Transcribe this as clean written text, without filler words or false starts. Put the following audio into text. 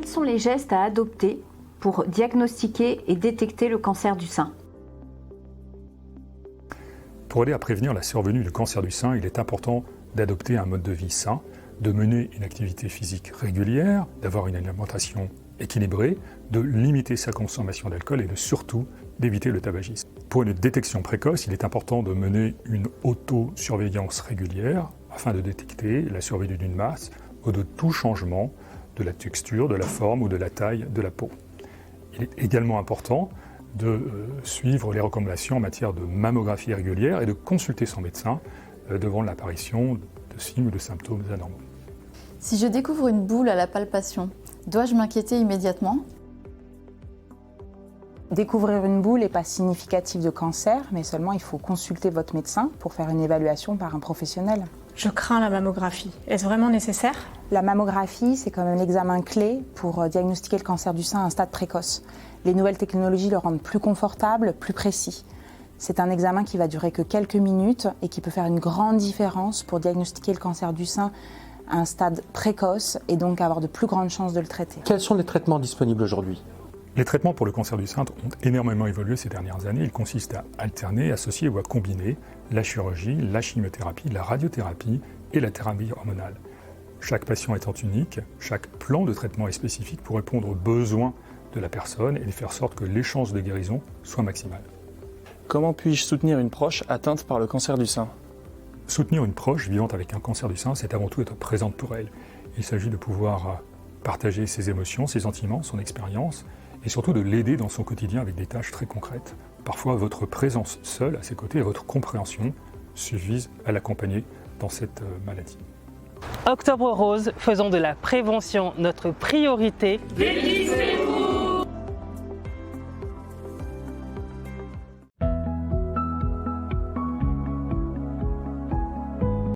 Quels sont les gestes à adopter pour diagnostiquer et détecter le cancer du sein? Pour aider à prévenir la survenue du cancer du sein, il est important d'adopter un mode de vie sain, de mener une activité physique régulière, d'avoir une alimentation équilibrée, de limiter sa consommation d'alcool et surtout d'éviter le tabagisme. Pour une détection précoce, il est important de mener une autosurveillance régulière afin de détecter la survenue d'une masse ou de tout changement de la texture, de la forme ou de la taille de la peau. Il est également important de suivre les recommandations en matière de mammographie régulière et de consulter son médecin devant l'apparition de signes ou de symptômes anormaux. Si je découvre une boule à la palpation, dois-je m'inquiéter immédiatement? Découvrir une boule n'est pas significatif de cancer, mais seulement il faut consulter votre médecin pour faire une évaluation par un professionnel. Je crains la mammographie. Est-ce vraiment nécessaire? La mammographie, c'est quand même l'examen clé pour diagnostiquer le cancer du sein à un stade précoce. Les nouvelles technologies le rendent plus confortable, plus précis. C'est un examen qui va durer que quelques minutes et qui peut faire une grande différence pour diagnostiquer le cancer du sein à un stade précoce et donc avoir de plus grandes chances de le traiter. Quels sont les traitements disponibles aujourd'hui? Les traitements pour le cancer du sein ont énormément évolué ces dernières années. Ils consistent à alterner, associer ou à combiner la chirurgie, la chimiothérapie, la radiothérapie et la thérapie hormonale. Chaque patient étant unique, chaque plan de traitement est spécifique pour répondre aux besoins de la personne et faire en sorte que les chances de guérison soient maximales. Comment puis-je soutenir une proche atteinte par le cancer du sein? Soutenir une proche vivant avec un cancer du sein, c'est avant tout être présente pour elle. Il s'agit de pouvoir partager ses émotions, ses sentiments, son expérience, et surtout de l'aider dans son quotidien avec des tâches très concrètes. Parfois, votre présence seule à ses côtés et votre compréhension suffisent à l'accompagner dans cette maladie. Octobre Rose, faisons de la prévention notre priorité. Dépisté